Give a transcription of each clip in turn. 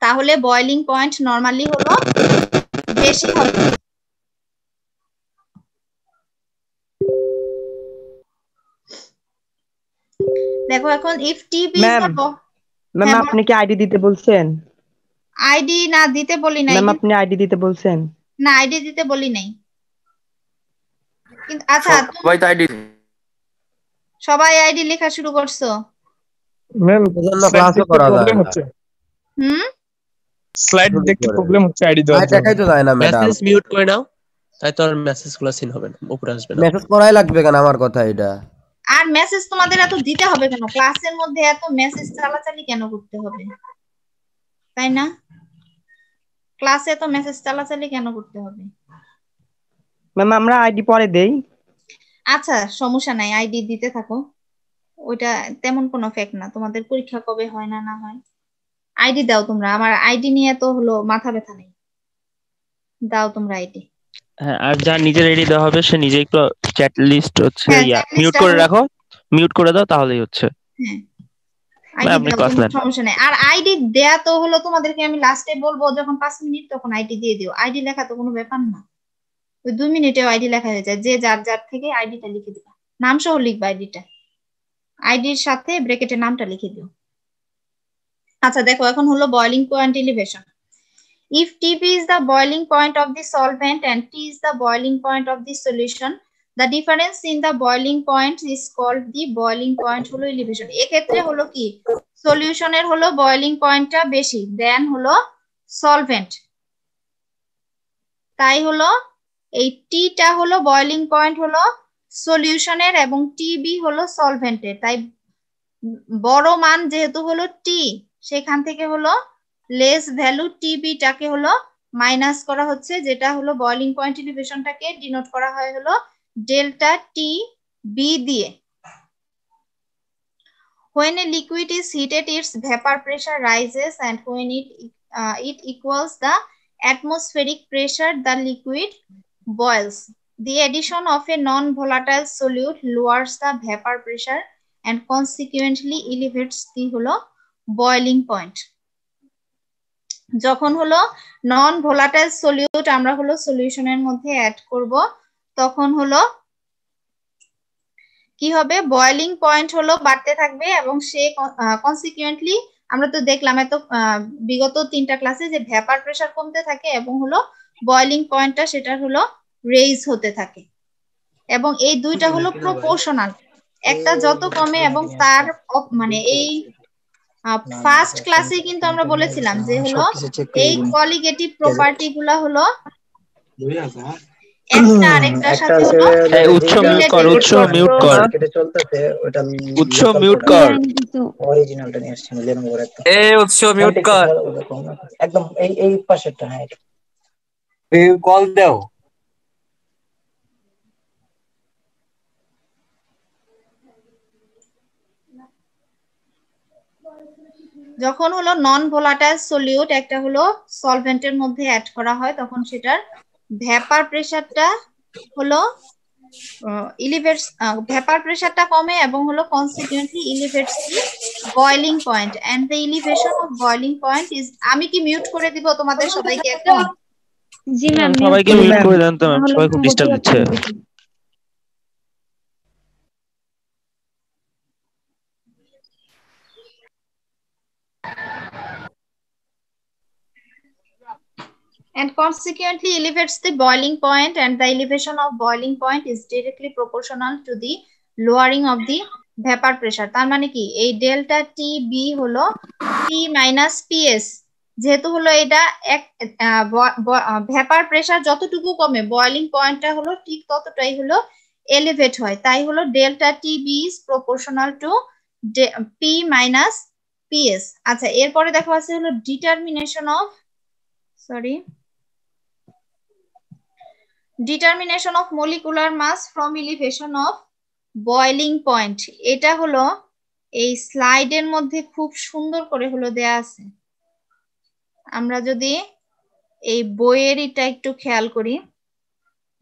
তাহলে boiling point normally হলো বেশি হবে। দেখো এখন ইফ টিপি ইজ দ্য ম্যাম আপনি কি আইডি দিতে বলছেন? আইডি না দিতে বলি নাই। ম্যাম আপনি আইডি দিতে বলছেন? না আইডি দিতে বলি নাই। কিন্তু আচ্ছা সবাই তো আইডি, সবাই আইডি লেখা শুরু করছো? ম্যাম ক্লাসও করা যায় প্রবলেম না। হচ্ছে, স্লাইড দেখতে প্রবলেম হচ্ছে আইডি দেওয়ার জন্য। দেখাই তো যায় না ম্যাডাম। মেসেজ মিউট করে নাও, তাই তো আর মেসেজগুলো সিন হবে না, উপরে আসবে না। মেসেজ করাই লাগবে কেন আমার কথা এটা? আর মেসেজ তোমাদের এত দিতে হবে কেন? ক্লাসের মধ্যে এত মেসেজ চালাচালি কেন করতে হবে, তাই না? ক্লাসে এত মেসেজ চালাচালি কেন করতে হবে? ম্যাম আমরা আইডি পরে দেই। আচ্ছা সমস্যা নাই, আইডি দিতে থাকো, ওইটা তেমন কোনো ফ্যাক্ট না। তোমাদের পরীক্ষা কবে হয় না না হয়, আইডি দাও তোমরা। আমার আইডি নিয়ে তো হলো মাথা ব্যথা নেই, দাও তোমরা আইডি। হ্যাঁ, আর যার নিজের আইডি দেওয়া হবে সে নিজে একটু চ্যাট লিস্ট হচ্ছে মিউট করে রাখো, মিউট করে দাও তাহলেই হচ্ছে। হ্যাঁ আইডি দাও, কোনো সমস্যা নেই। আর আইডি দেয়া তো হলো তোমাদেরকে আমি লাস্টে বলবো যখন 5 মিনিট, তখন আইডি দিয়ে দিও। আইডি লেখা তো কোনো ব্যাপার না, ওই 2 মিনিটেও আইডি লেখা হয়ে যায়। যে যার যার থেকে আইডিটা লিখে দিবা, নাম সহ লিখবা আইডিটা, আইডির সাথে ব্র্যাকেটে নামটা লিখে দিও। আচ্ছা দেখো এখন হলো boiling point elevation. If Tp is the boiling point of the solvent and T is the boiling point of the solution, the difference in the boiling point is called the boiling point হলো elevation। এক্ষেত্রে হলো কি সলিউশনের হলো boiling পয়েন্টটা বেশি দেন হলো solvent, তাই হলো এই টিটা হলো বয়লিং পয়েন্ট হলো সলিউশনের এবং টিবি হলো সলভেন্টের। তাই বড় মান যেহেতু হলো টি, সেখান থেকে হলো লেস ভ্যালু টিবিটাকে হলো মাইনাস করা হচ্ছে, যেটা হলো বয়লিং পয়েন্ট এলিভেশনটাকে ডিনোট করা হয় হলো ডেল্টা টি বি দিয়ে। When a liquid is heated, its vapor pressure rises, and when it equals the atmospheric pressure, the liquid boils. The addition of a non-volatile solute lowers the vapor pressure and consequently elevates the হলো boiling point. যখন হলো non volatile solute আমরা হলো সলিউশনের মধ্যে add করব, তখন হলো কি হবে, বয়লিং পয়েন্ট হলো বাড়তে থাকবে এবং সে কনসিকুয়েন্টলি আমরা তো দেখলাম এত বিগত 3টা ক্লাসে যে ভ্যাপার প্রেসার কমতে থাকে এবং হলো বয়লিং পয়েন্টটা সেটা হলো রেইজ হতে থাকে। এবং এই দুইটা হলো প্রপোর্শনাল, একটা যত কমে এবং তার মানে এই ফার্স্ট ক্লাসে কিন্তু আমরা বলেছিলাম যে হলো এই কলিগেটিভ প্রপার্টি গুলা হলো একটা আরেকটার সাথে হলো উৎস মিউট কর, উৎস মিউট কর, উৎস মিউট কর, অরিজিনালটা নিয়ে আসছি লেনোভোর একটা। উৎস মিউট কর একদম এই পাশেরটা। হ্যাঁ কল দাও। যখন হলো নন ভোলাটাইল সলিউট একটা হলো সলভেন্টের মধ্যে অ্যাড করা হয়, তখন সেটার ভ্যাপার প্রেসারটা হলো ভ্যাপার প্রেসারটা কমে এবং হলো consequently elevates the boiling point and the elevation of boiling point is. আমি কি মিউট করে দিব তোমাদের সবাইকে এখন? জি ম্যাম সবাইকে মিউট করে দেন তো ম্যাম, সবাই খুব ডিস্টার্ব দিচ্ছে। And consequently elevates the boiling point, and the elevation of boiling point is directly proportional to the lowering of the vapor pressure. তার মানে কি এই ডেল্টা টি বি হলো টি মাইনাস পিএস, যেহেতু হলো এটা এক ভ্যাপার প্রেসার যতটুকু কমে বয়লিং পয়েন্টটা হলো ঠিক ততটাই হলো এলিভেট হয়, তাই হলো delta T B is proportional to P minus PS. আচ্ছা এরপরে দেখো আছে হলো determination of determination of molecular mass from elevation of boiling point। এটা হলো এই স্লাইডের মধ্যে খুব সুন্দর করে হলো দেয়া আছে। আমরা যদি এই বইয়ের এটা একটু খেয়াল করি,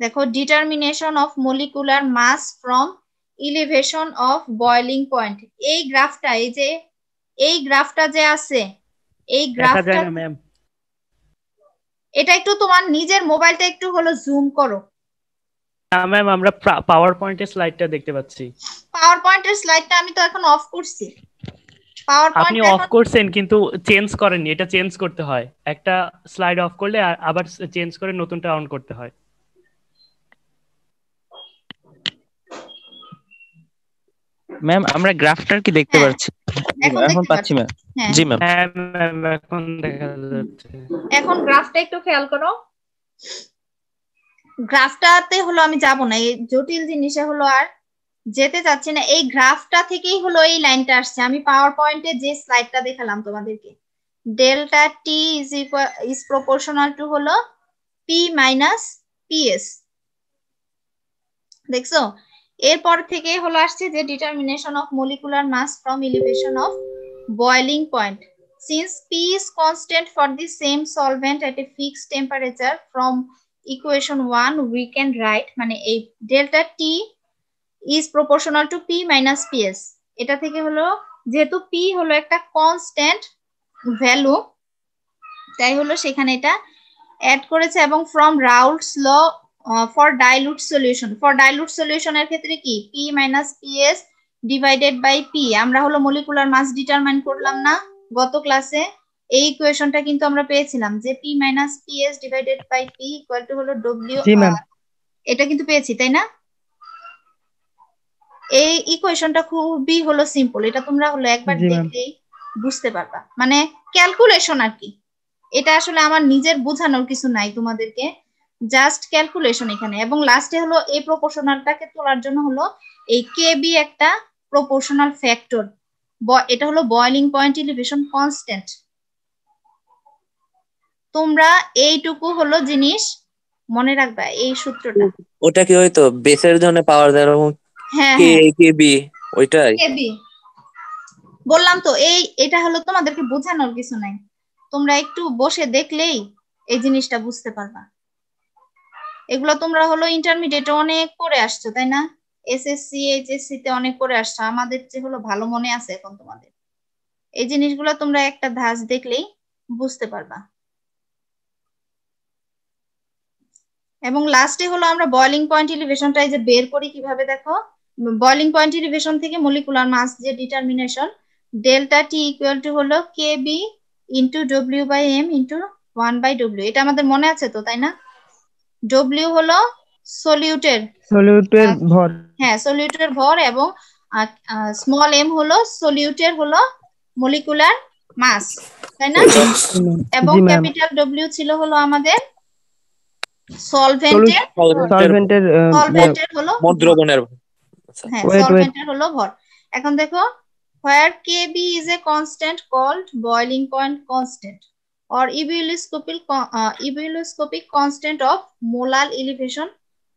দেখো determination of molecular mass from elevation of boiling point। এই গ্রাফটা এই গ্রাফটা যে আছে এই গ্রাফটা ম্যাম, এটা একটু তোমার নিজের মোবাইলটা একটু হলো জুম করো। না ম্যাম, আমরা পাওয়ার পয়েন্টের স্লাইডটা দেখতে পাচ্ছি। পাওয়ার পয়েন্টের স্লাইডটা আমি তো এখন অফ করছি। পাওয়ার আপনি পয়েন্ট অফ করছেন কিন্তু চেঞ্জ করেননি, এটা চেঞ্জ করতে হয়। একটা স্লাইড অফ করলে আবার চেঞ্জ করে নতুনটা অন করতে হয়। ম্যাম আমরা গ্রাফটার কি দেখতে হ্যাঁ, পাচ্ছি? এখন এখন দেখতে পাচ্ছি ম্যাম। হ্যাঁ, জি ম্যাম। হ্যাঁ ম্যাম, এখন দেখা যাচ্ছে। এখন গ্রাফটা একটু খেয়াল করো। গ্রাফটাতে হলো আমি যাব না, এই জটিল জিনিসে হলো আর যেতে চাচ্ছি না। এই গ্রাফটা থেকেই হলো এই লাইনটা আসছে। আমি পাওয়ার পয়েন্টে যে স্লাইডটা দেখালাম তোমাদেরকে, delta T is proportional to হলো পি মাইনাস পিএস, দেখছো? এরপর থেকে হলো আসছে যে determination of molecular mass from elevation of boiling point, since P is constant for the same solvent at a fixed temperature, from equation 1 we can write মানে এই delta T is proportional to P minus PS। এটা থেকে হলো যেহেতু P হলো একটা constant value, তাই হলো সেখানে এটা অ্যাড করেছে। এবং from Raoult's law for dilute solution, for dilute সলিউশনের ক্ষেত্রে কি P minus PS divided by P, আমরা হলো মলিকুলার মাস ডিটারমাইন করলাম না গত ক্লাসে? এই ইকুয়েশনটা কিন্তু আমরা পেয়েছিলাম যে P minus PS divided by P equal to হলো W। এটা কিন্তু পেয়েছি, তাই না? এই ইকুয়েশনটা খুবই হলো সিম্পল, এটা তোমরা হলো একবার দেখলেই বুঝতে পারবা, মানে ক্যালকুলেশন আর কি। এটা আসলে আমার নিজের বোঝানোর কিছু নাই তোমাদেরকে, জাস্ট ক্যালকুলেশন এখানে। এবং লাস্টে হলো এই প্রপোর্শনালটাকে তোলার জন্য হলো এই কেবি একটা প্রপোর্শনাল ফ্যাক্টর, এটা হলো বয়লিং পয়েন্ট এলিভেশন কনস্ট্যান্ট। তোমরা এইটুকু হলো জিনিস মনে রাখবা, এই সূত্রটা। ওটা কি হয়তো বেসের জন্য পাওয়ার যেরকম হ্যাঁ কে কেবি, ওইটাই কেবি বললাম তো। এটা হলো তোমাদেরকে বোঝানোর কিছু নাই, তোমরা একটু বসে দেখলেই এই জিনিসটা বুঝতে পারবা। এগুলো তোমরা হলো ইন্টারমিডিয়েটে অনেক পড়ে আসছো, তাই না? এসএসসি এইচএসসি তে অনেক পড়ে আসছো, আমাদের যে হলো ভালো মনে আছে এখন তোমাদের। এই জিনিসগুলো তোমরা একটা ধাঁচ দেখলেই বুঝতে পারবা। এবং লাস্টে হলো আমরা বয়লিং পয়েন্ট এলিভেশনটা এই যে বের করি কিভাবে, দেখো। বয়লিং পয়েন্ট এলিভেশন থেকে মলিকুলার মাস যে determination, delta T equal to হলো K B into W by M into 1/W। এটা আমাদের মনে আছে তো, তাই না? ডব্লিউ হলো সলিউটের ভর, হ্যাঁ সলিউটের ভর, এবং স্মল এম হলো সলিউটের হলো মলিকুলার মাস, তাই না? এবং ক্যাপিটাল ডব্লিউ ছিল হলো আমাদের সলভেন্টের হলো মদ্রবণের, হ্যাঁ সলভেন্টের হলো ভর। এখন দেখো, where Kb is a constant called boiling point constant or ebullioscopic constant of molar elevation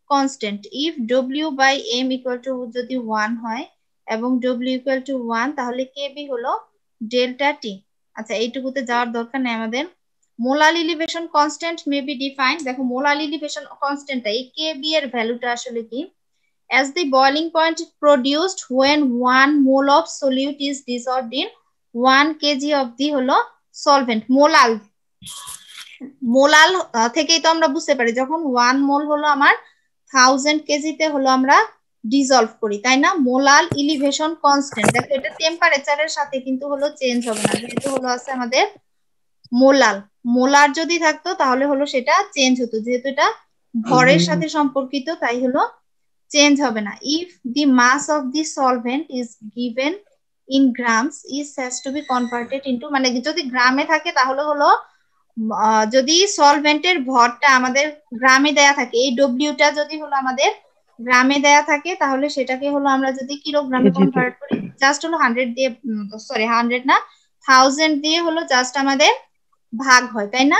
constant if W by M equal to যদি 1 হয় এবং W equal to 1, তাহলে Kb হলো ডেল্টা টি। আচ্ছা, এইটুকুতে যাওয়ার দরকার নেই আমাদের। Molar elevation constant may be defined, দেখো মোলার এলিভেশন কনস্ট্যান্টটা এই Kb এর ভ্যালুটা আসলে কি, as the boiling point produced when 1 mole of solute is dissolved in 1 kg of the হলো solvent। মোলাল থেকেই তো আমরা বুঝতে পারি যখন 1 মোল হলো আমার 1000 কেজিতে হলো আমরা ডিসলভ করি, তাই না? মোলাল এলিভেশন কনস্ট্যান্ট, দেখো এটা টেম্পারেচারের সাথে কিন্তু হলো চেঞ্জ হবে না, যেহেতু হলো আছে আমাদের মোলার যদি থাকতো তাহলে হলো সেটা চেঞ্জ হতো, যেহেতু এটা ভরের সাথে সম্পর্কিত তাই হলো চেঞ্জ হবে না। If the mass of the solvent is given in grams is has to be converted into, মানে যদি গ্রামে থাকে তাহলে হলো যদি সলভেন্টের ভরটা আমাদের গ্রামে দেয়া থাকে, এই ডব্লিউটা যদি হলো আমাদের গ্রামে দেয়া থাকে, তাহলে সেটাকে হলো আমরা যদি কিলোগ্রামে কনভার্ট করি, জাস্ট হলো 100 দিয়ে, সরি 100 না 1000 দিয়ে হলো জাস্ট আমাদের ভাগ হয়, তাই না?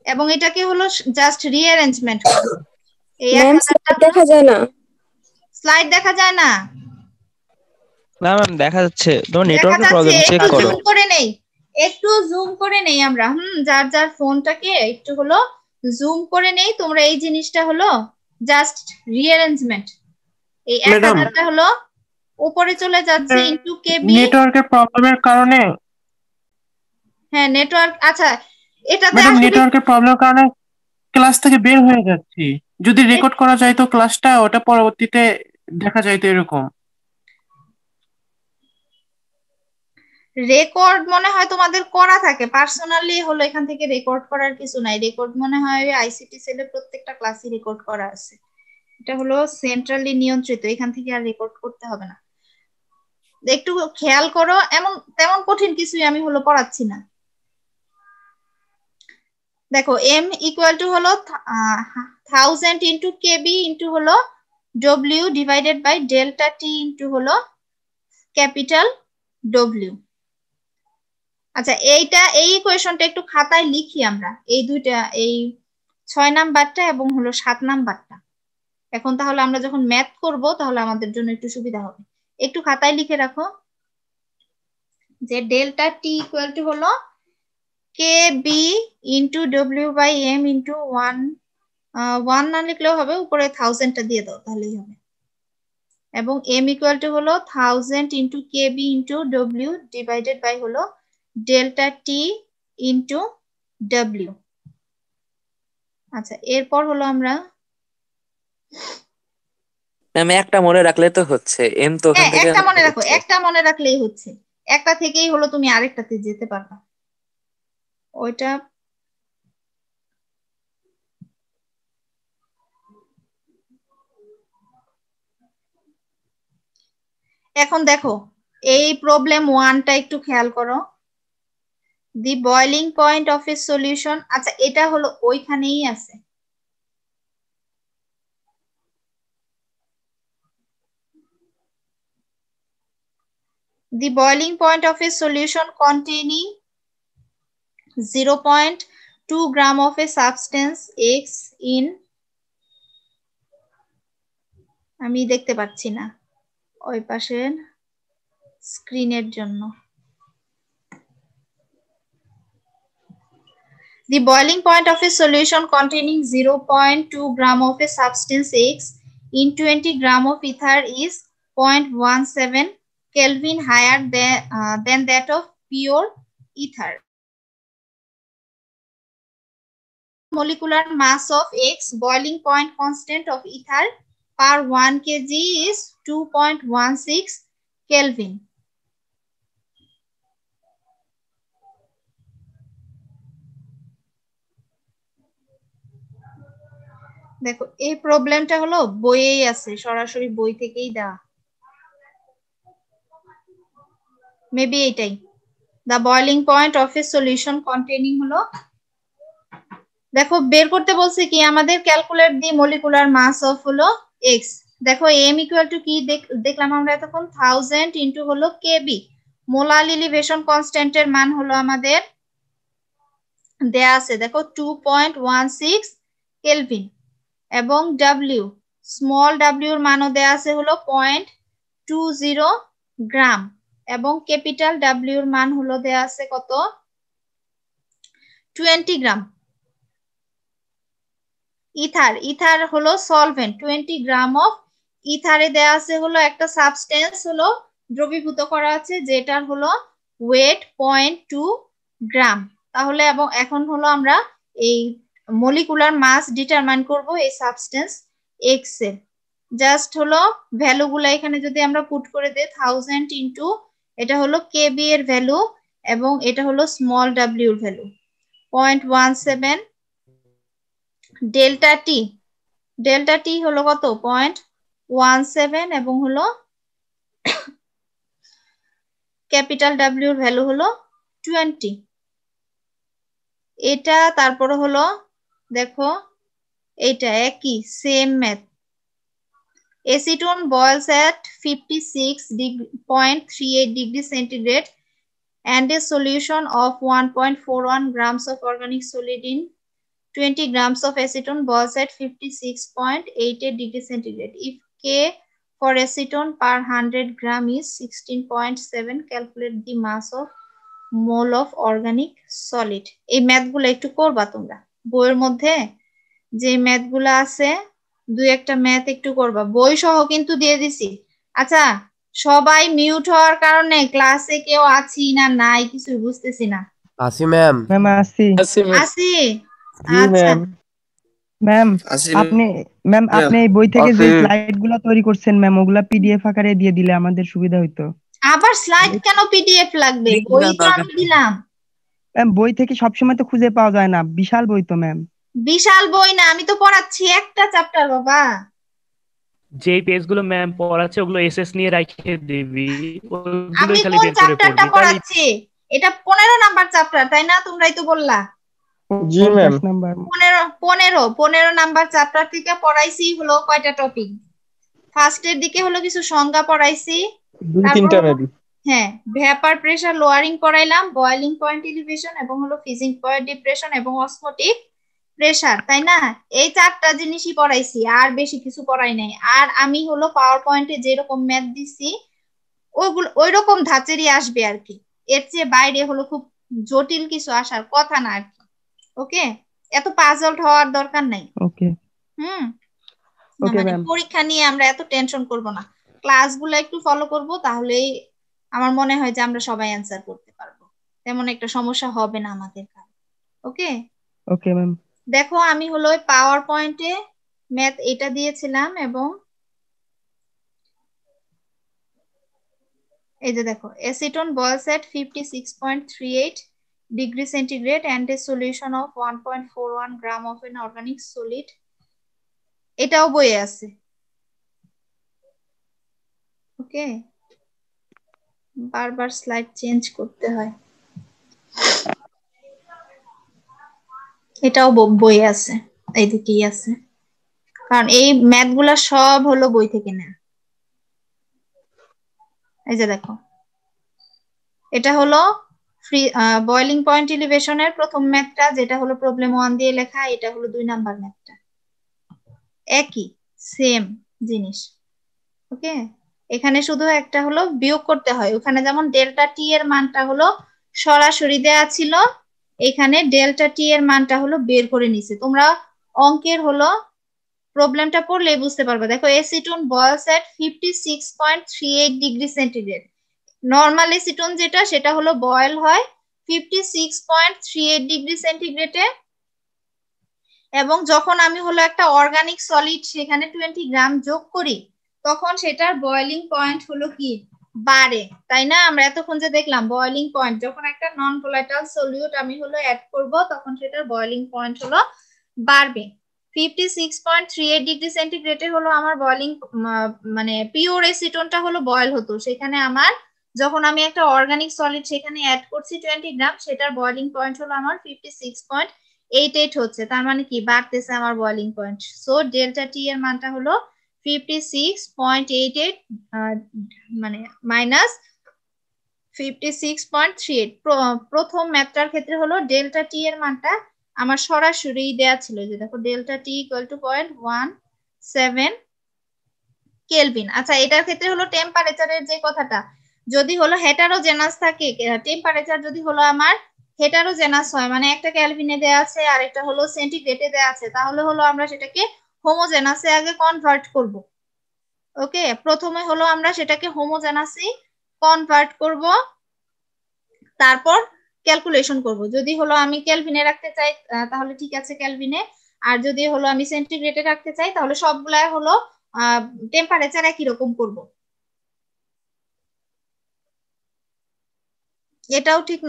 এবং এটাকে হলো জাস্ট রিঅ্যারেঞ্জমেন্ট করা। দেখা যায় না, স্লাইড দেখা যায় না? না ম্যাম দেখা যাচ্ছে, তোমার নেটওয়ার্কের প্রবলেম, চেক করো। জুম করে নেই, একটু জুম করে নেই আমরা, যার যার ফোনটাকে একটু হলো জুম করে নেই। তোমরা এই জিনিসটা হলো জাস্ট রিঅ্যারেঞ্জমেন্ট, এই 1000টা হলো উপরে চলে যাচ্ছে ইনটু কেবি। নেটওয়ার্কের প্রবলেমের কারণে হ্যাঁ নেটওয়ার্ক, আচ্ছা এটাতে ম্যাডাম আসলে নেটওয়ার্কের প্রবলেমের কারণে ক্লাস থেকে বের হয়ে যাচ্ছি। যদি রেকর্ড করা যায় তো ক্লাসটা ওটা পরবর্তীতে দেখা যায় তো এরকম। রেকর্ড মনে হয় তোমাদের করা থাকে পার্সোনালি, হলো এখান থেকে রেকর্ড করার কিছু নাই। রেকর্ড মনে হয় আইসিটি সেলে প্রত্যেকটা ক্লাসে রেকর্ড করা আছে। এটা হলো সেন্ট্রালি নিয়ন্ত্রিত, এখান থেকে আর রেকর্ড করতে হবে না। একটু খেয়াল করো, এমন তেমন কঠিন কিছুই আমি হলো পড়াচ্ছি না। দেখো m ইকুয়াল টু হলো 1000 ইন্টু কেবি ইন্টু হলো W divided by delta T into হলো ক্যাপিটাল ডব্লিউ। আচ্ছা এইটা, এই ইকুয়েশনটা একটু খাতায় লিখি আমরা, এই দুইটা, এই 6 নাম্বারটা এবং হলো 7 নাম্বারটা। এখন তাহলে আমরা যখন ম্যাথ করব তাহলে আমাদের জন্য একটু সুবিধা হবে। একটু খাতায় লিখে রাখো যে ডেল্টা টি ইকুয়াল টু হলো K B into W by M into 1 না লিখলেও হবে, উপরে 1000টা দিয়ে দাও তাহলেই হবে। এবং এম ইকুয়াল টু হলো 1000 into K B into W divided by হলো ডেল্টা টি ইন্টু ডব্লিউ। আচ্ছা এরপর হলো আমরা ম্যাম একটা মনে রাখলে তো হচ্ছে, এম তো ওখান থেকে একটা মনে রাখো, একটা মনে রাখলেই হচ্ছে, একটা থেকেই হলো তুমি আরেকটাতে যেতে পারবা। ওইটা এখন দেখো এই প্রবলেম 1টা একটু খেয়াল করো। The boiling point of a solution, আচ্ছা এটা হলো ওইখানেই আছে। The boiling point of a solution containing 0.2 gram of a substance X in, আমি দেখতে পাচ্ছি না ওই পাশের স্ক্রিনের জন্য। The boiling point of a solution containing 0.2 gram of a substance X in 20 gram of ether is 0.17 Kelvin higher than that of pure ether. Molecular mass of X, boiling point constant of ether per 1 kg is 2.16 Kelvin. দেখো এই প্রবলেমটা হলো বইয়েই আছে, সরাসরি বই থেকেই দেওয়া। Maybe এটাই। The boiling point of a solution containing হলো, দেখো বের করতে বলছে কি আমাদের, calculate the molecular mass of হলো এক্স। দেখো এম ইকুয়াল টু কি দেখলাম আমরা এতক্ষণ, 1000 ইন্টু হলো কেবি। মোলার এলিভেশন কনস্ট্যান্টের মান হলো আমাদের দেয়া আছে, দেখো 2.16 কেলভিন। এবং ডাব্লিউ, স্মল ডাব্লিউর মানও দেয়া আছে হলো 0.20 গ্রাম। এবং ক্যাপিটাল ডাব্লিউর মান হলো দেয়া আছে কত, 20 গ্রাম। ইথার হলো সলভেন্ট, 20 গ্রাম অফ ইথারে দেয়া আছে হলো একটা সাবস্টেন্স হলো দ্রবীভূত করা আছে যেটার হলো ওয়েট 0.2 গ্রাম। তাহলে এবং এখন হলো আমরা এই মলিকুলার মাস ডিটারমাইন করব এই সাবস্টেন্স এক্স এর। জাস্ট হলো ভ্যালু গুলা এখানে যদি আমরা পুট করে দেই, 1000 ইন্টু এটা হলো কেবি এর ভ্যালু এবং এটা হলো স্মল ডাব্লিউ এর ভ্যালু 0.17। ডেল্টা টি হলো কত 0.17 এবং হলো ক্যাপিটাল ডাব্লিউ এর ভ্যালু হলো 20। এটা তারপর হলো দেখো এটা একই same math. Acetone boils at 56.38 degrees centigrade and a solution of 1.41 grams of organic solid in 20 grams of acetone boils at 56.88 degrees centigrade. If K for acetone per 100 gram is 16.7, calculate the mass of mole of organic solid. এই ম্যাথগুলো একটু করবা তোমরা, বইয়ের মধ্যে যে ম্যাথগুলো আছে দুই একটা ম্যাথ একটু করবা, বই সহ কিন্তু দিয়ে দিছি। আচ্ছা সবাই মিউট হওয়ার কারণে ক্লাসে কেউ আছি না নাই কিছু বুঝতেছি না। আসি ম্যাম। ম্যাম আসি। আসি। জি আচ্ছা ম্যাম। ম্যাম আপনি এই বই থেকে যে স্লাইড গুলা তৈরি করছেন ম্যাম, ওগুলা পিডিএফ আকারে দিয়ে দিলে আমাদের সুবিধা হইতো। আবার স্লাইড কেন পিডিএফ লাগবে? বই তো আমি দিলাম। ম্যাম বই থেকে সবসময় তো খুঁজে পাওয়া যায় না, বিশাল বই তো ম্যাম। বিশাল বই না, আমি তো পড়াচ্ছি একটা চ্যাপ্টার বাবা। যে পেজগুলো ম্যাম পড়াচ্ছে ওগুলো এসএস নিয়ে রাখে দিবি, আমি ওগুলোই খালি কোন বের করে চ্যাপ্টারটা পড়বি। পড়াচ্ছি? এটা 15 নাম্বার চ্যাপ্টার, তাই না? তোমরাই তো বললা। জি ম্যাম। 15 নাম্বার চ্যাপ্টার থেকে পড়াইছি হলো কয়টা টপিক? ফার্স্টের দিকে হলো কিছু সংজ্ঞা পড়াইছি, তারপর হ্যাঁ ভ্যাপার প্রেসার লোয়ারিং পড়াইলাম, বয়লিং পয়েন্ট এলিভেশন এবং হলো ফ্রিজিং পয়েন্ট ডিপ্রেশন এবং অসমোটিক প্রেসার, তাই না? এই 4টা জিনিসই পড়াইছি, আর বেশি কিছু পড়াই নাই। আর আমি হলো পাওয়ার পয়েন্টে যেরকম ম্যাথ দিছি ওইগুলো ওই রকম ধাঁচেরই আসবে আর কি, এর চেয়ে বাইরে হলো খুব জটিল কিছু আসার কথা না আর কি। ওকে, এত পাজলড হওয়ার দরকার নাই। ওকে মানে পরীক্ষা নিয়ে আমরা এত টেনশন করব না, ক্লাসগুলো একটু ফলো করব, তাহলেই আমার মনে হয় যে আমরা সবাই অ্যানসার করতে পারবো, তেমন একটা সমস্যা হবে না আমাদের। ওকে ওকে ম্যাম। দেখো আমি হলো পাওয়ার পয়েন্টে ম্যাথ এটা দিয়েছিলাম, এবং এই যে দেখো acetone boils at 56.38 degree centigrade and a solution of 1.41 gram of an organic solid, এটাও বইয়ে আছে। ওকে, বারবার স্লাইড চেঞ্জ করতে হয়, এটাও বইয়ে আছে, এইদিকেই আছে, কারণ এই ম্যাথ গুলা সব হলো বই থেকে নেওয়া। এই যে দেখো এটা হলো বয়লিং পয়েন্ট এলিভেশনের প্রথম ম্যাথটা, যেটা হলো প্রবলেম 1 দিয়ে লেখা, এটা হলো 2 নাম্বার ম্যাথটা, একই সেম জিনিস। ওকে, এখানে শুধু একটা হলো বিয়োগ করতে হয়, ওখানে যেমন ডেল্টা টি এর মানটা হলো সরাসরি দেয়া ছিল, এখানে ডেল্টা টি এর মানটা হলো বের করে নিছে। তোমরা অঙ্কের হলো প্রবলেমটা পড়লেই বুঝতে পারবে। দেখো acetone boils at 56.38 degree centigrade, normal এসিটন যেটা সেটা হলো বয়েল হয় 56.38 ডিগ্রি সেন্টিগ্রেডে, এবং যখন আমি হলো একটা অর্গানিক সলিড সেখানে 20 গ্রাম যোগ করি তখন সেটার বয়েলিং পয়েন্ট হলো কি বাড়ে, তাই না? আমরা এতক্ষণ যে দেখলাম বয়েলিং পয়েন্ট, যখন একটা নন ভোলাটাইল সলিউট আমি হলো অ্যাড করব তখন সেটার বয়েলিং পয়েন্ট হলো বাড়বে। 56.38 ডিগ্রি সেন্টিগ্রেডে হলো আমার বয়েলিং, মানে পিওর এসিটনটা হলো বয়েল হতো, সেখানে আমার যখন আমি একটা অর্গানিক সলিড সেখানে অ্যাড করছি 20 গ্রাম, সেটার বয়েলিং পয়েন্ট হলো আমার 56.88 হচ্ছে, তার মানে কি বাড়তেছে আমার বয়েলিং পয়েন্ট। সো ডেল্টা টি এর মানটা হলো 56.88 মানে মাইনাস 56.38। প্রথম ম্যাথটার ক্ষেত্রে হলো ডেল্টা টি এর মানটা আমার সরাসরি দেয়া ছিল, যে দেখো delta T equal to 0.17 Kelvin. আচ্ছা এটার ক্ষেত্রে হলো টেম্পারেচারের যে কথাটা, যদি হলো হেটারোজেনাস থাকে, টেম্পারেচার যদি হলো আমার হেটারোজেনাস হয়, মানে একটা ক্যালভিনে দেয়া আছে আর একটা হলো সেন্টিগ্রেডে দেয়া আছে, তাহলে হলো আমরা সেটাকে হোমোজেনাসে আগে কনভার্ট করব। ওকে, প্রথমে হলো আমরা সেটাকে হোমোজেনাসে কনভার্ট করব, তারপর ক্যালকুলেশন করব। যদি হলো আমি কেলভিনে রাখতে চাই তাহলে ঠিক আছে কেলভিনে, আর যদি হলো আমি সেন্টিগ্রেডে রাখতে চাই তাহলে সবগুলাই হলো টেম্পারেচার একই রকম করব। এটাও ঠিক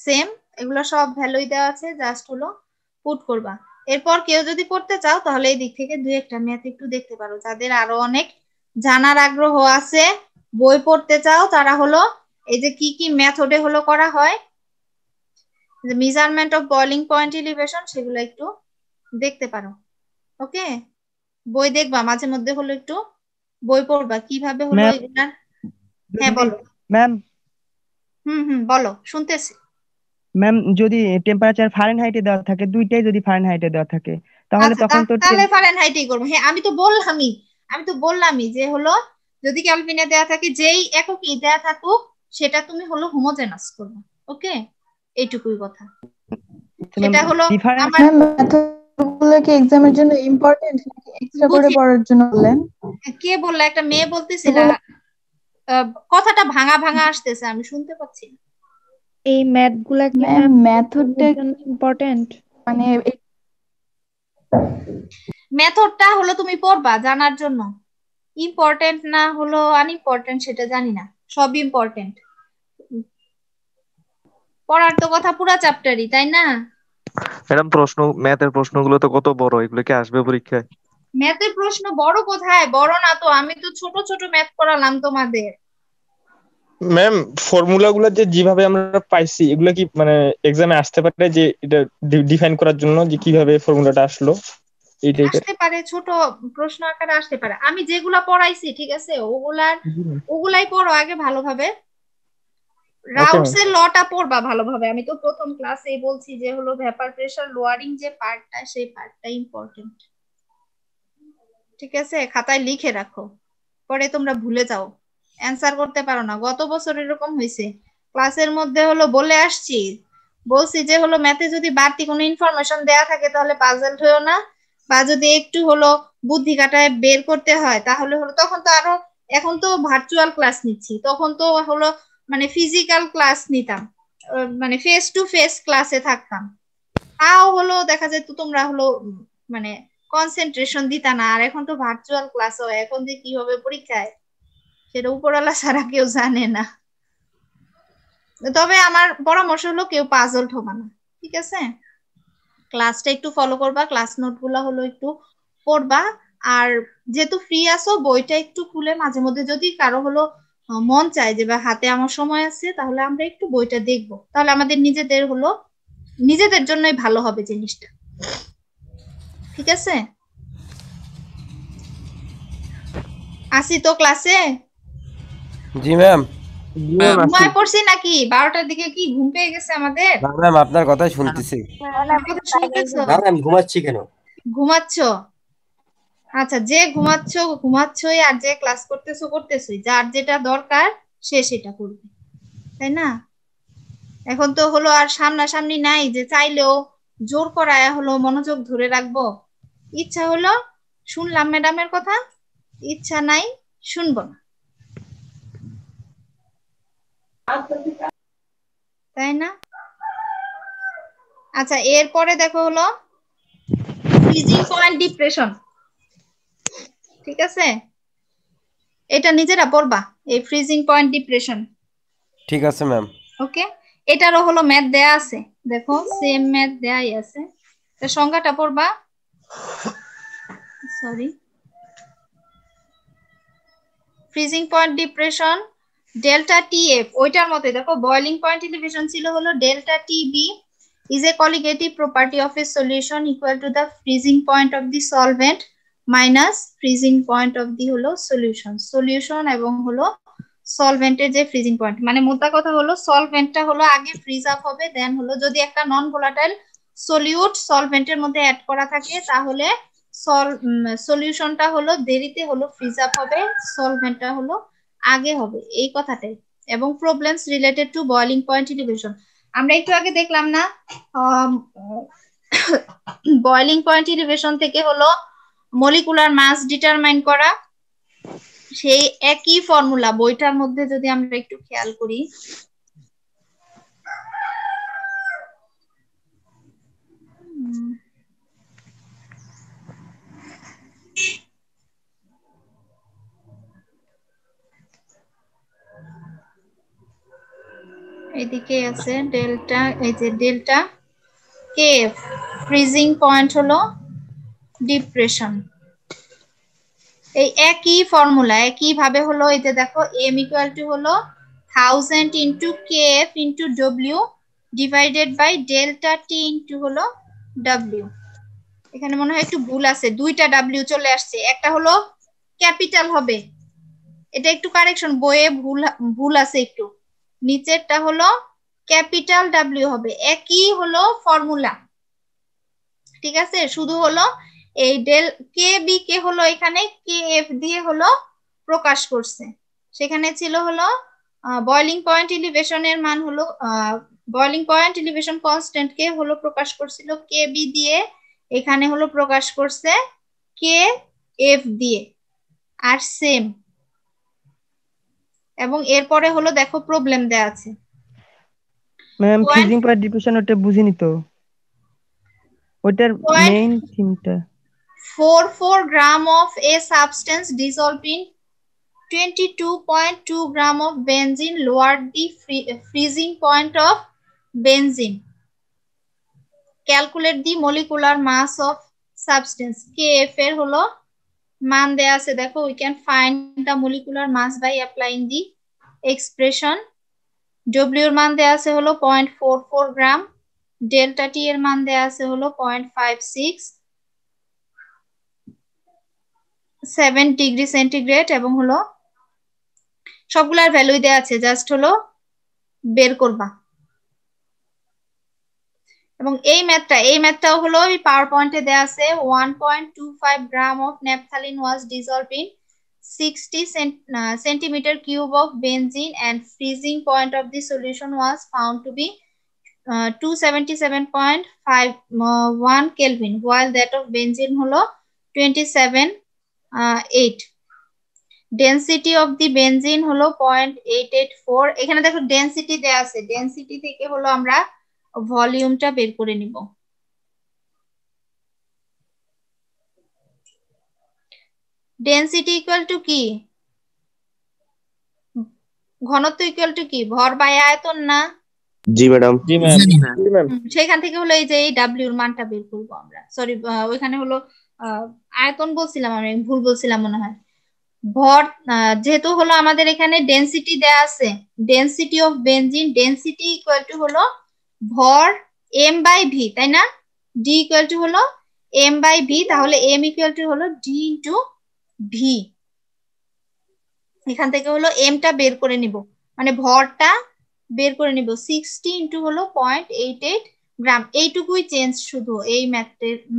সেম, এগুলো সব ভ্যালুই দেওয়া আছে, জাস্ট হলো পুট করবা। এরপর কেউ যদি করতে চাও তাহলে এই দিক থেকে দুই একটা ম্যাথ একটু দেখতে পারো, যাদের আরো অনেক জানার আগ্রহ আছে, বই পড়তে চাও, তারা হলো এই যে কি কি মেথডে হলো করা হয়, measurement of boiling point elevation, সেগুলো একটু দেখতে পারো। ওকে, বই দেখবা মাঝে মধ্যে, হলো একটু বই পড়বা কিভাবে হলো এগুলা। হ্যাঁ বলো ম্যাম। বলো, শুনতেছি। ম্যাম যদি টেম্পারেচার ফারেনহাইটে দেওয়া থাকে, দুইটাই যদি ফারেনহাইটে দেওয়া থাকে তাহলে তখন তো তাহলে ফারেনহাইটেই করব। হ্যাঁ আমি তো বললামই যে হলো যদি কেলভিনে দেয়া থাকে, যেই এককই দেয়া থাকুক সেটা তুমি হলো হোমোজেনাস করবে। ওকে, এইটুকুই কথা। সেটা হলো আমার মেথডগুলো কি এক্সামের জন্য ইম্পর্টেন্ট নাকি এক্সট্রা করে পড়ার জন্য বলেন? কে বললা? একটা মেয়ে বলতেছিল, কথাটা ভাঙা ভাঙা আসতেছে, আমি শুনতে পাচ্ছি না। এই ম্যাথ গুলা কি ম্যাম মেথডটা ইম্পর্টেন্ট? মানে মেথডটা হলো তুমি পড়বা জানার জন্য, ইম্পর্টেন্ট না হলো আনইম্পর্টেন্ট সেটা জানি না, সব ইম্পর্টেন্ট। পড়ার তো কথা পুরা চ্যাপ্টারই, তাই না? ম্যাডাম ম্যাথের প্রশ্নগুলো তো কত বড়, এগুলো কি আসবে পরীক্ষায়? ম্যাথের প্রশ্ন বড় কোথায়, বড় না তো, আমি তো ছোট ছোট ম্যাথ করালাম তোমাদের। ম্যাম ফর্মুলা গুলো যেভাবে আমরা পাইছি এগুলা কি মানে এক্সামে আসতে পারে, যে এটা ডিফাইন করার জন্য যে কিভাবে ফর্মুলাটা আসলো এই টাইপের? আসতে পারে, ছোট প্রশ্ন আকারে আসতে পারে। আমি যেগুলা পড়াইছি ঠিক আছে ওগুলাই পড়ো আগে ভালোভাবে। রাউসের লটা পড়বা ভালোভাবে। আমি তো প্রথম ক্লাসেই বলছি যে হলো ভেপার প্রেসার লোয়ারিং যে পার্টটা, সেই পার্টটা ইম্পর্টেন্ট। ঠিক আছে, খাতায় লিখে রাখো, পরে তোমরা ভুলে যাও, অ্যানসার করতে পারো না। গত বছর এরকম হয়েছে, ক্লাসের মধ্যে হলো বলে আসছি, বলছি যে হলো ম্যাথে যদি বাড়তি কোনো ইনফরমেশন দেয়া থাকে তাহলে পাজলড হয়েও না, বা যদি একটু হলো বুদ্ধি কাটায় বের করতে হয় তাহলে হলো, তখন তো আরো, এখন তো ভার্চুয়াল ক্লাস নিচ্ছি, তখন তো হলো মানে ফিজিক্যাল ক্লাস নিতাম, মানে ফেস টু ফেস ক্লাসে থাকতাম, তাও হলো দেখা যায় তো তোমরা হলো মানে কনসেন্ট্রেশন দিতা না। আর এখন তো ভার্চুয়াল ক্লাস হয়, এখন যে কি হবে পরীক্ষায় সেটা উপরওয়ালা ছাড়া কেউ জানে না। তবে আমার পরামর্শ হলো কেউ পাজলড হবে না, ঠিক আছে? ক্লাসটা একটু ফলো করবা, ক্লাস নোট গুলা হলো একটু পড়বা, আর যেহেতু ফ্রি আসো বইটা একটু খুলে মাঝে মধ্যে যদি কারো হলো মন চায় যে বা হাতে আমার সময় আছে তাহলে আমরা একটু বইটা দেখবো, তাহলে আমাদের নিজেদের জন্যই ভালো হবে জিনিসটা, ঠিক আছে? আসি তো ক্লাসে। জি ম্যাম। ঘুমায় পড়ছি নাকি? 12টার দিকে কি ঘুম পেয়ে গেছে আমাদের? না ম্যাম, আপনার কথাই শুনতেছি। না আমি ঘুমাচ্ছি কেন? ঘুমাচ্ছ? আচ্ছা, যে ঘুমাচ্ছই, আর যে ক্লাস করতেছই, যার যেটা দরকার সে সেটা করবে, তাই না? এখন তো হলো আর সামনাসামনি নাই যে চাইলেও জোর করায় হলো মনোযোগ ধরে রাখবো। ইচ্ছা হলো শুনলাম ম্যাডামের কথা, ইচ্ছা নাই শুনবো না, তাই না? আচ্ছা, এরপরে দেখো হলো ফ্রিজিং পয়েন্ট ডিপ্রেশন, ঠিক আছে? এটা নিজেরা পড়বা, এই ফ্রিজিং পয়েন্ট ডিপ্রেশন। ঠিক আছে ম্যাম। ওকে, এটারও হলো ম্যাথ দেয়া আছে, দেখো সেম ম্যাথ দেয়াই আছে। এর সংজ্ঞাটা পড়বা, sorry, freezing point depression delta TF, ওইটার মতোই দেখো, বয়লিং পয়েন্ট এলিভেশন ছিল হলো delta TB is a colligative property of a solution equal to the freezing point of the solvent minus freezing point of the হলো solution এবং হলো সলভেন্টের যে freezing point, মানে মোদ্দা কথা হলো সলভেন্টটা হলো আগে ফ্রিজ আপ হবে, দেন হলো যদি একটা নন ভোলাটাইল সলিউট সলভেন্টের মধ্যে অ্যাড করা থাকে তাহলে সলিউশনটা হলো দেরিতে হলো ফ্রিজ আপ হবে, সলভেন্টটা হলো আগে হবে, এই কথাটাই। এবং problems related to boiling point elevation, আমরা একটু আগে দেখলাম না বয়লিং পয়েন্ট এলিভেশন থেকে হলো মলিকুলার মাস ডিটারমাইন করা, সেই একই ফর্মুলা বইটার মধ্যে যদি আমরা একটু খেয়াল করি, এদিকে আছে ডেল্টা, এই যে ডেল্টা কেএফ ফ্রিজিং পয়েন্ট হলো ডিপ্রেশন, এই একই ফর্মুলা একই ভাবে হলো, এই যে দেখো m ইকুয়াল টু হলো 1000 into kf into w divided by delta T into হলো w। এখানে মনে হয় একটু ভুল আছে, দুইটা w চলে আসছে, একটা হলো ক্যাপিটাল হবে, এটা একটু কারেকশন, বইয়ে ভুল আছে একটু, নিচেরটা হলো ক্যাপিটাল w হবে, একই হলো ফর্মুলা, ঠিক আছে? শুধু হলো এই ডেল কে বি কে হলো এখানে কে এফ দিয়ে হলো প্রকাশ করছে, সেখানে ছিল হলো বয়লিং পয়েন্ট এলিভেশনের মান হলো বয়লিং পয়েন্ট এলিভেশন কনস্ট্যান্ট কে হলো প্রকাশ করছিল কে বি দিয়ে, এখানে হলো প্রকাশ করছে কে এফ দিয়ে, আর সেম। এবং এরপরে হলো দেখো প্রবলেম দেয়া আছে, ম্যাম ফ্রিজিং পয়েন্ট ডিপ্রেশন ওটা বুঝিনি তো, ওটার মেইন থিমটা 44 gram of a substance dissolved in 22.2 gram of benzene lowered the freezing point of benzene. Calculate the molecular mass of substance. Kf এর হলো মান দেয়া আছে, দেখো we can find the molecular mass by applying the expression. W এর মান দেয়া আছে হলো 0.44 গ্রাম, ডেল্টা টি এর মান দেয়া আছে হলো 0.56, 7 ডিগ্রি সেন্টিগ্রেড এবং হলো সবগুলার ভ্যালুই দেয়া আছে, জাস্ট হলো বের করবা। এবং এই ম্যাথটাও হলো এই পাওয়ার পয়েন্টে দেয়া আছে 1.25 gram of naphthalene was dissolved in 60 centimeter cube of benzene and freezing point of the solution was found to be 277.51 Kelvin, while that of benzene হলো 27.8. ডেনসিটি অফ দি বেনজিন হলো 0.884। এখানে দেখো ডেনসিটি দেয়া আছে, ডেনসিটি থেকে হলো আমরা ভলিউমটা বের করে নিব। ডেনসিটি ইকুয়াল টু কি? ঘনত্ব ইকুয়াল টু কি? ভর বাই আয়তন না? জি ম্যাডাম। জি ম্যাম। সেখান থেকে হলো এই যে এই ডাব্লিউ এর মানটা বের করব আমরা। সরি, ওইখানে হলো আয়তন বলছিলাম, আমি ভুল বলছিলাম মনে হয়। ভর যেহেতু হলো আমাদের এখানে ডেনসিটি দেয়া আছে, density of benzene, density equal to হলো ভর এম বাই ভি, তাই না? ডি ইকুয়াল টু হলো এম বাই ভি, তাহলে এম ইকুয়াল টু হলো ডি ইন্টু ভি। এখান থেকে হলো এমটা বের করে নিব, মানে ভরটা বের করে নিব। 60 ইন্টু হলো 0.88 গ্রাম, এইটুকুই চেঞ্জ শুধু এই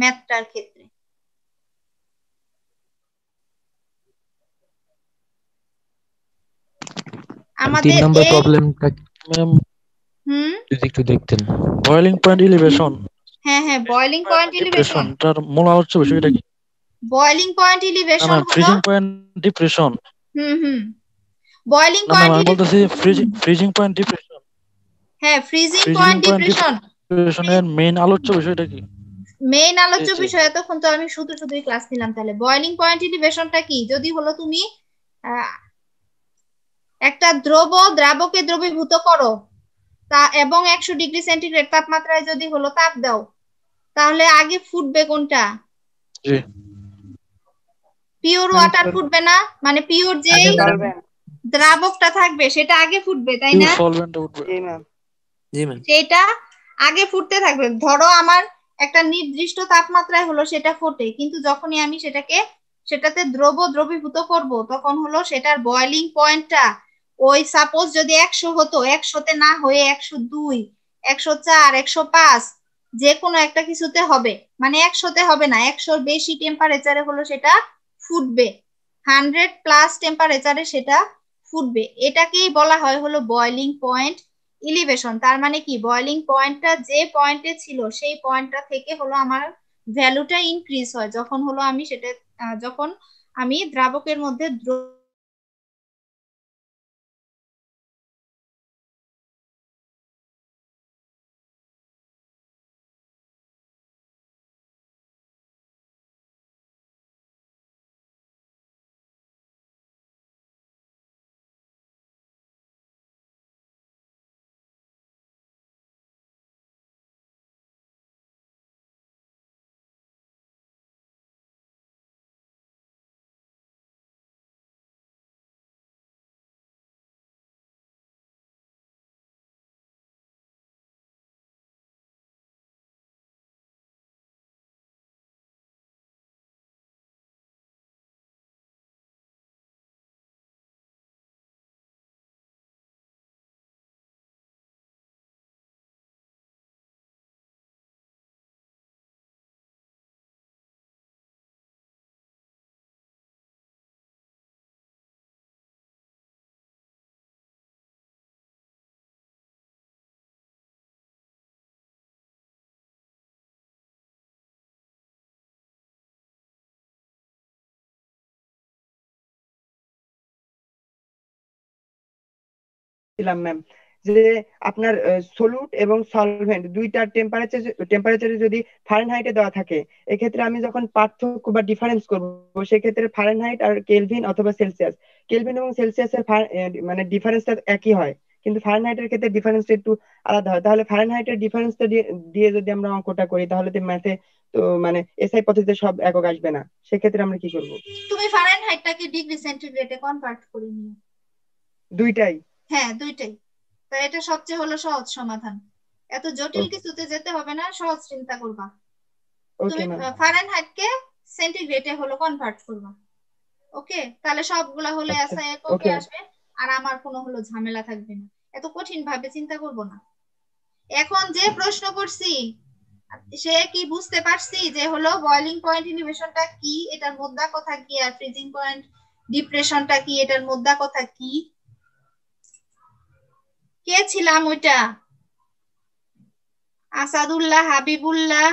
ম্যাথটার ক্ষেত্রে। আমাদের 3 নম্বর প্রবলেমটা ম্যাম যদি একটু দেখতেন, বয়লিং পয়েন্ট এলিভেশন। হ্যাঁ হ্যাঁ, বয়লিং পয়েন্ট এলিভেশন, তার মূল আলোচ্য বিষয়টা কি? বয়লিং পয়েন্ট এলিভেশন হলো freezing point depression. Boiling point আমি বলতেছি ফ্রিজিং পয়েন্ট ডিপ্রেশন। হ্যাঁ, ফ্রিজিং পয়েন্ট ডিপ্রেশনের মেইন আলোচ্য বিষয়টা কি? মেইন আলোচ্য বিষয় এতক্ষণ তো আমি শুধুই ক্লাস নিলাম। তাহলে বয়লিং পয়েন্ট এলিভেশনটা কি? যদি হলো তুমি একটা দ্রাবকে দ্রবীভূত করো তা এবং 100 ডিগ্রি সেন্টিগ্রেড তাপমাত্রায় যদি হলো তাপ দাও, তাহলে আগে ফুটবে কোনটা? পিওর ওয়াটার ফুটবে না? মানে পিওর যে দ্রাবকটা থাকবে সেটা আগে ফুটবে, তাই না? সেটা আগে ফুটতে থাকবে। ধরো আমার একটা নির্দিষ্ট তাপমাত্রায় হলো সেটা ফোটে, কিন্তু যখনই আমি সেটাতে দ্রবীভূত করব, তখন হলো সেটার বয়লিং পয়েন্টটা ওই সাপোজ যদি 100 হতো, 100তে না হয়ে 102, 104, 105 যে কোনো একটা কিছুতে হবে, মানে 100তে হবে না, 100 বেশি টেম্পারেচারে হলো সেটা ফুটবে, 100+ টেম্পারেচারে সেটা ফুটবে। এটাকেই বলা হয় হলো বয়লিং পয়েন্ট এলিভেশন। তার মানে কি, বয়লিং পয়েন্টটা যে পয়েন্টে ছিল সেই পয়েন্টটা থেকে হলো আমার ভ্যালুটা ইনক্রিজ হয় যখন হলো আমি যখন আমি দ্রাবকের মধ্যে ছিলাম ম্যাম, যে আপনার সলিউট এবং সলভেন্ট দুইটার টেম্পারেচারে যদি ফারেনহাইটে দেওয়া থাকে, এক্ষেত্রে আমি যখন পার্থক্য বা ডিফারেন্স করব সেক্ষেত্রে ফারেনহাইট আর কেলভিন অথবা সেলসিয়াস, কেলভিন এবং সেলসিয়াসের মানে ডিফারেন্সটা একই হয়, কিন্তু ফারেনহাইটের ক্ষেত্রে ডিফারেন্সটা একটু আলাদা হয়। তাহলে ফারেনহাইটের ডিফারেন্সটা দিয়ে যদি আমরা অঙ্কটা করি তাহলে তো ম্যাথে তো মানে এসআই পদ্ধতিতে সব একক আসবে না, সেক্ষেত্রে আমরা কি করব? তুমি ফারেনহাইটটাকে ডিগ্রি সেন্টিগ্রেডে কনভার্ট করে নিও। দুইটাই? হ্যাঁ দুইটাই। তাই এটা সবচেয়ে হলো সহজ সমাধান, এত জটিল কিছুতে যেতে হবে না, সহজ চিন্তা করবা। তুমি ফারেনহাইটকে সেন্টিগ্রেডে হলো কনভার্ট করবা। ওকে, তাহলে সবগুলা হলে এসআই এককে আসবে আর আমার কোনো হলো ঝামেলা থাকবে না, এত কঠিন ভাবে চিন্তা করব না। এখন যে প্রশ্ন করছি সে কি বুঝতে পারছি যে হলো বয়লিং পয়েন্ট ইলিভেশনটা কি, এটার মধ্যা কথা কি, আর ফ্রিজিং পয়েন্ট ডিপ্রেশনটা কি, এটার মধ্যা কথা কি? কে ছিলাম ওইটা? আসাদুল্লাহ, হাবিবুল্লাহ,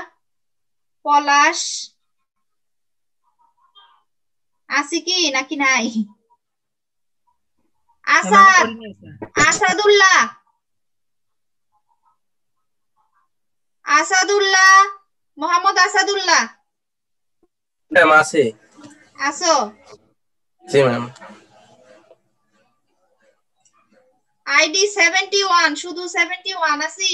পলাশ আছে কি নাকি নাই? আসাদুল্লাহ, আসাদুল্লাহ, মোহাম্মদ আসাদুল্লাহ ম্যাম আছে। আসো? জি ম্যাম। আইডি 71, শুধু 71 আছি?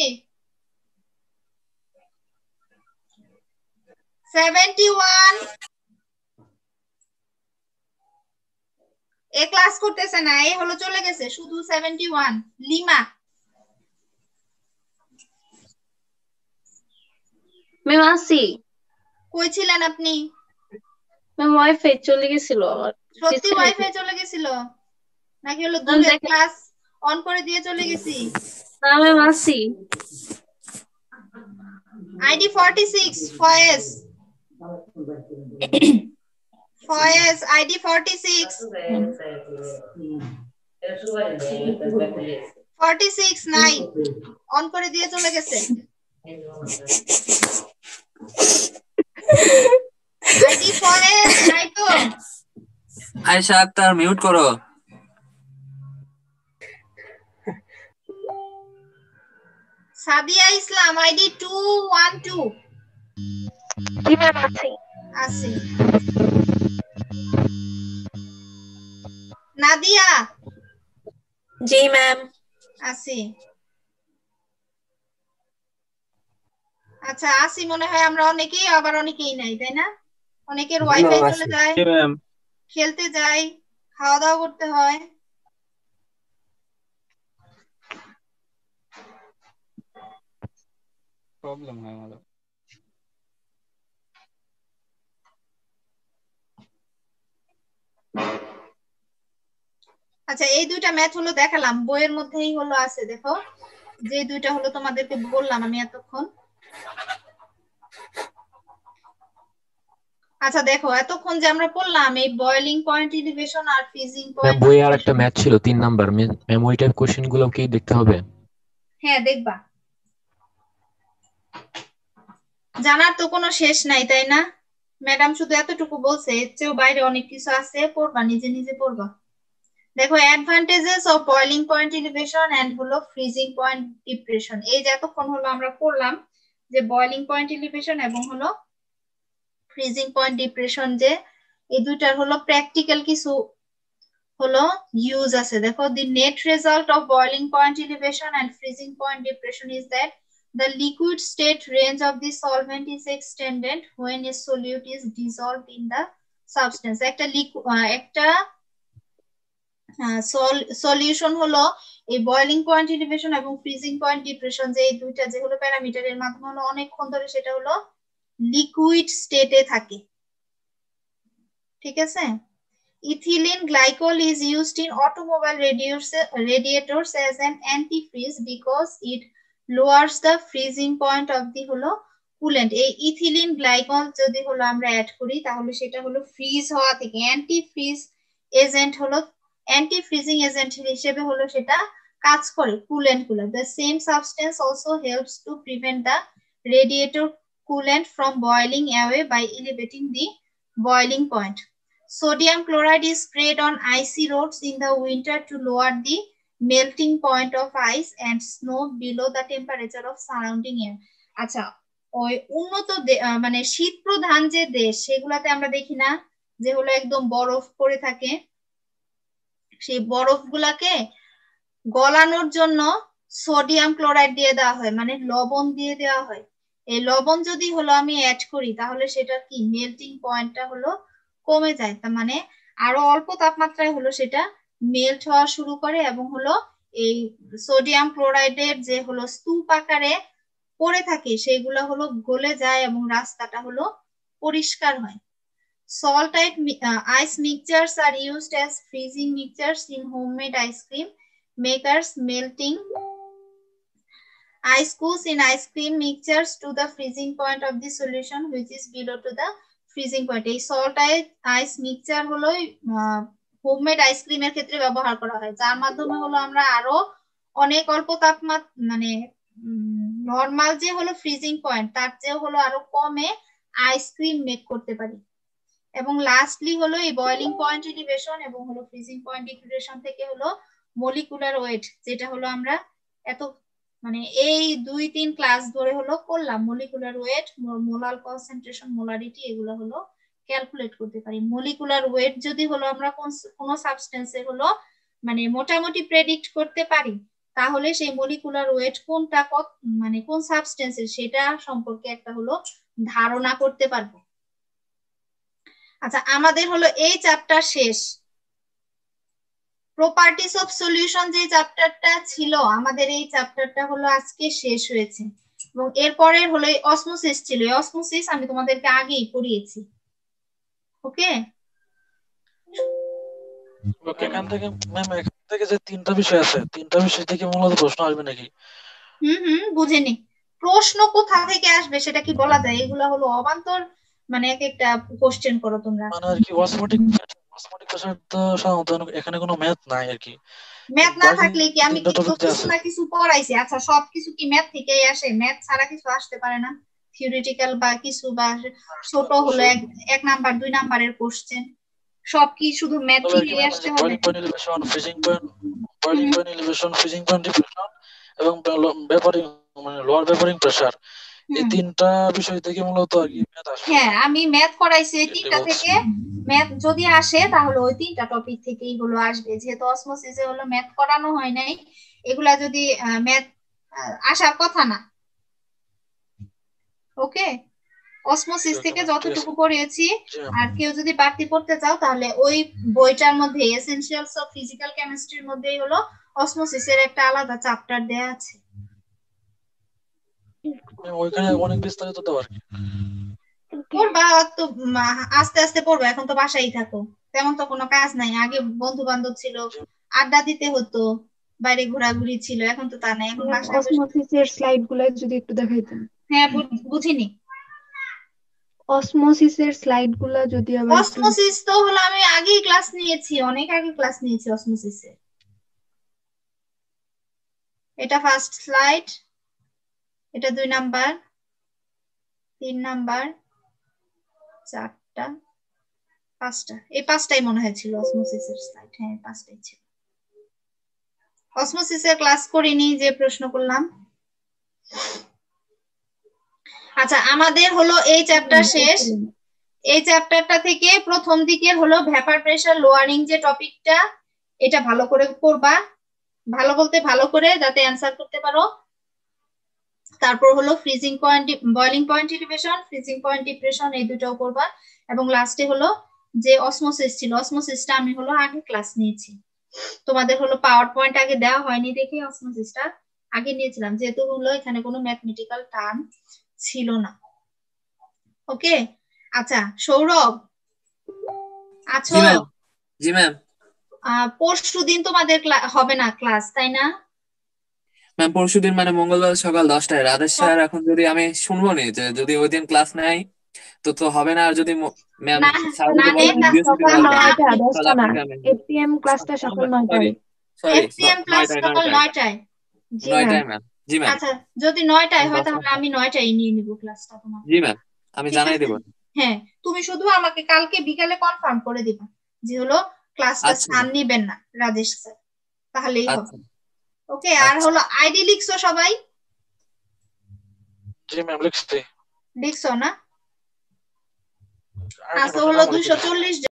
71 এ ক্লাস করতেছে না, এ হলো চলে গেছে, শুধু 71। লিমা ম্যাম আসি? কই ছিলেন আপনি? ম্যাম ওয়াইফাই চলে গেছিল আমার। সত্যি ওয়াইফাই চলে গেছিল নাকি হলো দূরে ক্লাস অন করে দিয়ে চলে গেছি? না ম্যাম আসি। আইডি 46 ফয়েজ, ফয়েজ আইডি 46 নাই, অন করে দিয়ে চলে গেছে। আইডি ফয়েজ নাই তো? আয়েশা আক্তার মিউট করো। সাদিয়া ইসলাম আইডি 212 জি ম্যাম আছে। আছে। নাদিয়া? জি ম্যাম আছে। আচ্ছা আসি মনে হয় আমরা অনেকেই, আবার অনেকেই নাই, তাই না? অনেকের ওয়াইফাই চলে যায়, খেলতে যায়, খাওয়া দাওয়া করতে হয়। প্রবলেম হয় আমাদের। আচ্ছা এই দুইটা ম্যাথ হলো দেখালাম, বইয়ের মধ্যেই হলো আছে, দেখো যে দুইটা হলো তোমাদেরকে বললাম আমি এতক্ষণ। আচ্ছা দেখো এতক্ষণ যে আমরা পড়লাম এই বয়লিং পয়েন্ট ইলিভেশন আর ফ্রিজিং পয়েন্ট, বই আর একটা ম্যাথ ছিল 3 নাম্বার, ম্যাম ওই টাইপ কোশ্চেন গুলো কি দেখতে হবে? হ্যাঁ দেখবা, জানার তো কোনো শেষ নাই তাই না? ম্যাডাম শুধু এতটুকু বলছে, এর চেয়েও বাইরে অনেক কিছু আছে, পড়বা, নিজে নিজে পড়বা। দেখো advantages of boiling point elevation and হলো ফ্রিজিং পয়েন্ট ডিপ্রেশন, এই যে এতক্ষণ হলো আমরা পড়লাম যে বয়লিং পয়েন্ট ইলিভেশন এবং হলো ফ্রিজিং পয়েন্ট ডিপ্রেশন, যে এই দুইটার হলো প্র্যাকটিক্যাল কিছু হলো ইউজ আছে। দেখো the net result of boiling point elevation and freezing point depression is that the liquid state range of the solvent is extended when a solute is dissolved in the substance। একটা solution হলো এই boiling point elevation এবং freezing point depression, যে এই দুইটা যে হলো প্যারামিটারের মাধ্যমে হলো অনেকক্ষণ ধরে সেটা হলো লিকুইড স্টেটে থাকে। ঠিক আছে? Ethylene glycol is used in automobile radiators as an antifreeze because it lowers the freezing point of the হলো coolant। এই ইথিলিন গ্লাইকল যদি হলো আমরা অ্যাড করি তাহলে সেটা হলো ফ্রিজ হওয়া থেকে অ্যান্টিফ্রিজ এজেন্ট হলো অ্যান্টি-ফ্রিজিং এজেন্ট হিসেবে হলো সেটা কাজ করে কুলেন্ট গুলো। The same substance also helps to prevent the radiator coolant from boiling away by elevating the boiling point. Sodium chloride is sprayed on icy roads in the winter to lower the melting point of ice and snow below the temperature of surrounding air. আচ্ছা, ওই উন্নত মানে শীত প্রধান যে দেশ সেগুলাতে আমরা দেখি না যে হলো একদম বরফ পড়ে থাকে, সেই বরফগুলাকে গলানোর জন্য সোডিয়াম ক্লোরাইড দিয়ে দেওয়া হয়, মানে লবণ দিয়ে দেওয়া হয়। এই লবণ যদি হলো আমি অ্যাড করি তাহলে সেটা কি মেল্টিং পয়েন্টটা হলো কমে যায়, তার মানে আরো অল্প তাপমাত্রায় হলো সেটা মেল্ট হওয়া শুরু করে এবং হলো এই সোডিয়াম ক্লোরাইডের যে হলো স্তূপ আকারে পড়ে থাকে সেগুলো হলো গলে যায় এবং রাস্তাটা হলো পরিষ্কার হয়। Salt ice mixtures are used as freezing mixtures in homemade ice cream makers, melting ice cubes in ice cream mixtures to the freezing point of the solution which is below to the freezing point. এই salt ice mixture হলো homemade আইসক্রিমের ক্ষেত্রে ব্যবহার করা হয়, যার মাধ্যমে হলো আমরা আরো অনেক অল্প তাপমাত্রা মানে নরমাল যে হলো ফ্রিজিং পয়েন্ট তার চেয়ে হলো আরো কমে আইসক্রিম মেক করতে পারি। এবং লাস্টলি হলো এই বয়লিং পয়েন্ট এলিভেশন এবং হলো ফ্রিজিং পয়েন্ট ডিগ্রেডেশন থেকে হলো মলিকুলার ওয়েট, যেটা হলো আমরা এত মানে এই 2-3 ক্লাস ধরে হলো করলাম, molecular weight, molar concentration, molarity এগুলো হলো ক্যালকুলেট করতে পারি। মলিকুলার ওয়েট যদি হলো আমরা কোন সাবস্টেন্সে হলো মানে মোটামুটি প্রেডিক্ট করতে পারি তাহলে সেই মলিকুলার ওয়েট কোনটা মানে কোন সাবস্টেন্সের সেটা সম্পর্কে একটা হলো ধারণা করতে পারবো। আচ্ছা, আমাদের হলো এই চ্যাপ্টার শেষ। প্রপার্টিস অফ সলিউশন যে চ্যাপ্টারটা ছিল আমাদের এই চ্যাপ্টারটা হলো আজকে শেষ হয়েছে এবং এরপরের হলো অসমোসিস ছিল। অসমোসিস আমি তোমাদেরকে আগেই পড়িয়েছি। ওকে ওকে, এখান থেকে ম্যাম এখান থেকে যে তিনটা বিষয় আছে তিনটা বিষয় থেকে মূলত প্রশ্ন আসবে নাকি? বুঝিনি প্রশ্ন কোথা থেকে আসবে সেটা কি বলা যায়? এগুলা হলো অবান্তর মানে এক একটা কোশ্চেন করো তোমরা। মানে আর কি অসমোটিক প্রেসার তো সাধারণত এখানে কোনো ম্যাথ নাই আর কি। ম্যাথ না থাকলে কি আমি কিছু না কিছু পড়াইছি? আচ্ছা, সবকিছু কি ম্যাথ থেকেই আসে? ম্যাথ ছাড়া কিছু আসতে পারে না। থিওরিটিক্যাল বা কিছু বা ছোট হলো 1 নাম্বার 2 নাম্বারের কোশ্চেন সব কি শুধু ম্যাথ থেকেই আসতে হবে? Boiling point elevation, freezing point, boiling point elevation, freezing point depression এবং ভেপরিং মানে লোয়ার ভেপরিং প্রেসার, এই তিনটা বিষয় থেকে মূলত আর কি ম্যাথ আসে। হ্যাঁ, আমি ম্যাথ করাইছি এই তিনটা থেকে। ম্যাথ যদি আসে তাহলে ওই তিনটা টপিক থেকেই হলো আসবে, যেহেতু অসমোসিসে হলো ম্যাথ করানো হয় নাই। এগুলা যদি ম্যাথ আসার কথা না। ওকে, অসমোসিস থেকে যতটুকু পড়িয়েছি, আর কেউ যদি বাড়তি পড়তে চাও তাহলে ওই বইটার মধ্যে এসেনশিয়ালস অফ ফিজিক্যাল কেমিস্ট্রির মধ্যেই হলো অসমোসিসের একটা আলাদা চ্যাপ্টার দেয়া আছে। ওইখানে অনেক বিস্তারিত দেওয়া আর কি। পড়বা তো আস্তে আস্তে পড়বে, এখন তো বাসায় থাকো, তেমন তো কোনো কাজ নাই। আগে বন্ধু বান্ধব ছিল, আড্ডা দিতে হতো, বাইরে ঘোরাঘুরি ছিল, এখন তো তা নাই। এখন বাসায় অসমোসিসের স্লাইডগুলো যদি একটু দেখাইতেন। হ্যাঁ, বুঝিনি। অসমোসিসের স্লাইডগুলো যদি আবার অসমোসিস তো হলো আমি আগেই ক্লাস নিয়েছি, অনেক আগে ক্লাস নিয়েছি অসমোসিসের। এটা ফার্স্ট স্লাইড, এটা 2 নাম্বার, 3 নাম্বার, 4টা, 5টা। এই 5টাই মনে হয় ছিল অসমোসিসের স্লাইড। হ্যাঁ, 5টাই ছিল। অসমোসিসের ক্লাস করিনি যে প্রশ্ন করলাম। আচ্ছা, আমাদের হলো এই চ্যাপ্টার শেষ। এই চ্যাপ্টারটা থেকে প্রথম দিকের হলো ভেপার প্রেসার লোয়ারিং যে টপিকটা, এটা ভালো করে পড়বা, ভালো বলতে ভালো করে, যাতে অ্যানসার করতে পারো। তারপর হলো freezing point, boiling point elevation, freezing point depression, এই দুটাও করবা। এবং লাস্টে হলো যে অসমোসিস ছিল, অসমোসিসটা আমি হলো আগে ক্লাস নিয়েছি। তোমাদের হলো পাওয়ার পয়েন্ট আগে দেওয়া হয়নি দেখে অসমোসিসটা আগে নিয়েছিলাম, যেহেতু হলো এখানে কোনো ম্যাথমেটিক্যাল টার্ম ছিল না। ওকে, আচ্ছা সৌরভ আছো? জি ম্যাম। পরশুদিন তোমাদের হবে না ক্লাস, তাই না? ম্যাম পরশুদিন মানে মঙ্গলবার সকাল 10টায়। রাধেশ স্যার এখন যদি আমি শুনবো নি যে যদি ওই দিন ক্লাস নাই তো হবে না। আর যদি ম্যাম স্যার যদি বলেন এপিএম ক্লাসটা সকাল 9টায়। এপিএম ক্লাস সকাল 9টায়। 9টায় ম্যাম। জি ম্যাম। আচ্ছা, যদি 9টায় হয় তাহলে আমি 9টায় নিয়ে নিব ক্লাসটা তোমার। জি ম্যাম, আমি জানাই দেব। হ্যাঁ, তুমি শুধু আমাকে কালকে বিকালে কনফার্ম করে দিবা যে হলো ক্লাসটা স্যার নেবেন না, রাজেশ স্যার, তাহলেই হবে। ওকে আর হলো আইডি লিখছো সবাই জি ম্যাম লিখছি লিখছো না আচ্ছা হলো 240